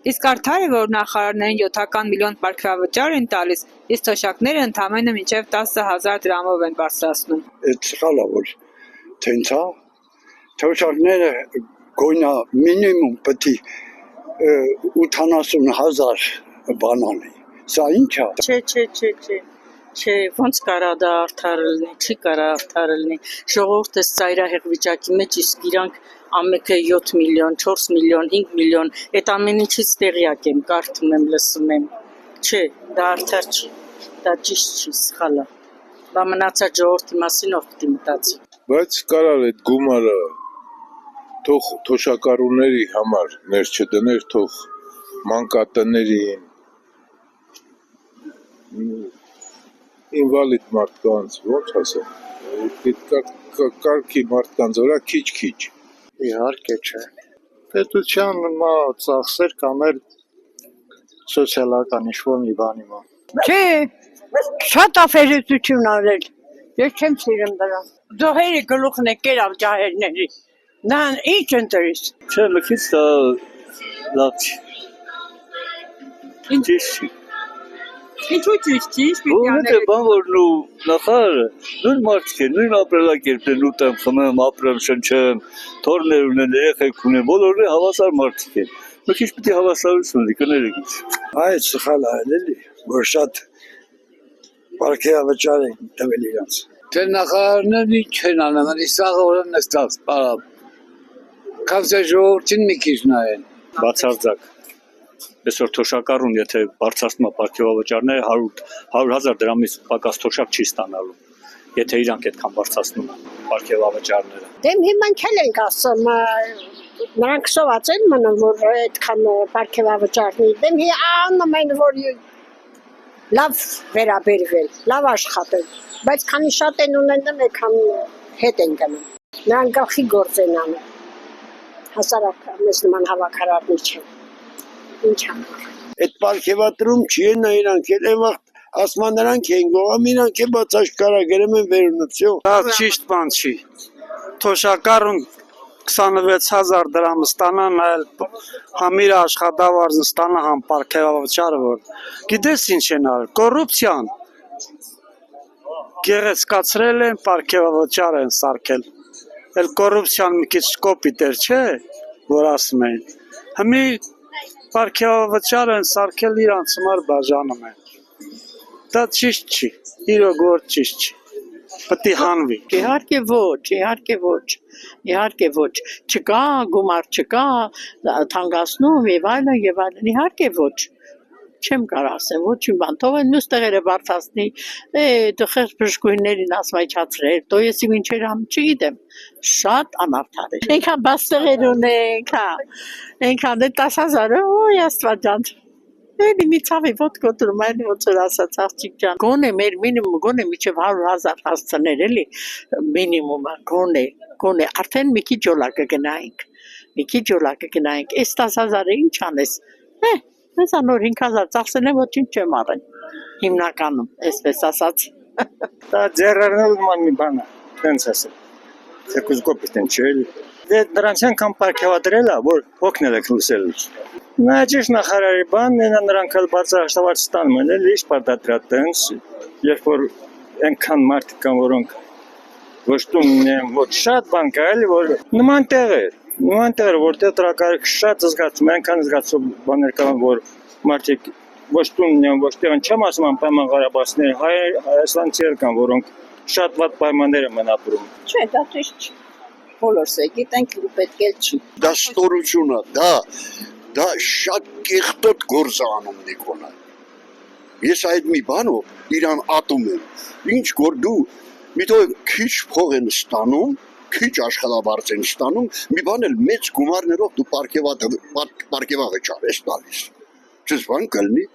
Իսկ արդար է, որ նախարարներին 7 միլիոն պարգևավճար են տալիս, իսկ թոշակները ընդամենը մինչև 10,000 դրամով են բարձրացնում։ Այդ սխալ է, որ թենցա թոշակները գոնա մինիմում պետք է 80,000 բանալի։ Սա ինչ է։ Չէ, ոնց կարա դա արդար լինի, չի կարա արդար լինի։ Ժողովուրդը ծայրահեղ վիճակի մեջ, իսկ իրանք ամենը 7 միլիոն, 4 միլիոն, 5 միլիոն, այդ ամեն ինչից տեղյակ եմ, կարդում եմ, լսում եմ։ Չէ, դա արդար չի, դա ճիշտ չի, սխալ է։ Բա մնացած ժողովրդի մասին ով պիտի մտածի։ Բայց կարալ այդ գումարը թող թոշակառուների համար ներ չդներ, թող մանկատներին, ինվալիդ մարդկանց, ոնց ասեմ, կարգի մարդկանց վրա քիչ-քիչ։ Իհարկե չէ։ Պետության ծախսեր կամ էլ սոցիալական ինչ-որ մի բանի մա։ Չէ, շատ աֆերեցություն արել։ Ես չեմ սիրում դրան։ Զոհերի գլուխն է կերավ ջահերների։ Նա ինչ ընտրիս։ Չէ, լքից դա լավ չի։ Ինչ չի։ Ինչու ճիշտ չի, Որովհետև բան որ նախարարը նույն մարդիկ են, նույն ապրելակերպն են, ուտեմ, խմեմ, ապրեմ, շնչեմ, թորներ ունեն, երեխեք ունեն, բոլորը հավասար մարդիկ են։ Մի քիչ պիտի հավասարություն ունի, կներեք ինչ։ Այդ սխալ է էլի, որ շատ պարգևավճար են տվել իրանց։ Թե նախարարներն ինչ են անում, իսաղը օրը նստած, պարապ։ Կավզե ժողովրդին մի քիչ նայեն։ Բացարձակ։ Այսօր թոշակառուն, եթե բարձրացնում է պարգևավճարները 100,000 դրամից պակաս թոշակ չի ստանալու, եթե իրանք այդքան բարձրացնում են պարգևավճարները։ Դեմ հիմա չել ենք ասում, նրանք սոված են մնում, որ այդքան պարգևավճարնի։ Դեմ անում են, որ լավ վերաբերվել, լավ աշխատել, բայց քանի շատ են ունենում, այդքան հետ են գնում։ Նրանք գլխի գործ են անում։ Հասարակ մեզ նման հավաքարարներ չեն։ Ինչ անում։ Այդ պարգևատրում չի են իրանք էլ այն վաղ ասման նրանք են գողամ իրանք է բացաշկարա գրեմ են վերնուցյո։ Դա ճիշտ բան չի։ Թոշակառուն 26,000 դրամ ստանան, այլ համիր աշխատավարձ ստանա համ պարգևավճարը որ։ Գիտես ինչ են արել, կոռուպցիան։ Գեղեցկացրել են, պարգևավճար են սարքել։ Էլ կոռուպցիան մի քիչ կոպիտ էր, չէ, որ ասում են։ Հիմի պարգևավճար են սարքել իրանց համար բաժանում են։ Դա ճիշտ չի, իրոք որ ճիշտ չի, պետք է հանվի։ Իհարկե ոչ, չկա գումար, չկա թանկացնում եւ այլն, իհարկե ոչ։ Չեմ կարող ասեմ, ոչինչ բան, թող են մյուս տեղերը բարձրացնի, դխեր բժշկուհիներին ասմայչացրել, դո ես ինչեր անում, չգիտեմ, շատ անարդար է։ Այնքան բաց տեղեր ունենք, այնքան 10,000, օй աստված ջան։ Էլի մի ցավի ոտ կոտրում, այլ ոնց որ ասած աղջիկ ջան, գոնե մեր մինիմումը գոնե միջև 100,000 հասցներ էլի, մինիմումը գոնե, արդեն մի քիչ ջոլա կգնայինք, այս 10,000-ը ինչ անես, Ես անոր 5,000 ծախսել եմ, ոչինչ չեմ առել, հիմնականում, այսպես ասած։ Դա ձեռարնել ման մի բան է, տենց ասել, թեկուզ կոպիտ են չէ էլի։ Դե դրանց անգամ պարգևադրել է, որ հոգնել եք լուսել։ Նա ճիշտ նախարարի բանն է, նրանք էլ բարձր աշխատավարձ ստանում են, էլի ինչ պարտադրա տենց, երբ որ այնքան մարդիկ կան, որոնք ոչ տունն են, ոչ շատ բան կա էլի, որ նման տեղեր, որտեղ տրակարկ շատ զգացում, այնքան զգացում բաներ կան, որ մարդիկ ոչ տունն են, ոչ տեղն չեմ ասում անպայման Ղարաբաղցիներ, հայաստանցիներ կան, որոնք շատ վատ պայմաններ են ապրում։ Չէ, դա ճիշտ չի։ Բոլորս է գիտենք, պետք է չի։ Դա ստորություն է, դա շատ կեղտոտ գործ է անում Նիկոլը։ Ես այդ մի բանով իրան ատում եմ։ Ինչ որ դու մի թող քիչ փող են ստանում, քիչ աշխատավարձ են ստանում, մի բան էլ մեծ գումարներով դու պարգևավճար ես տալիս։ Չես բան կլինի,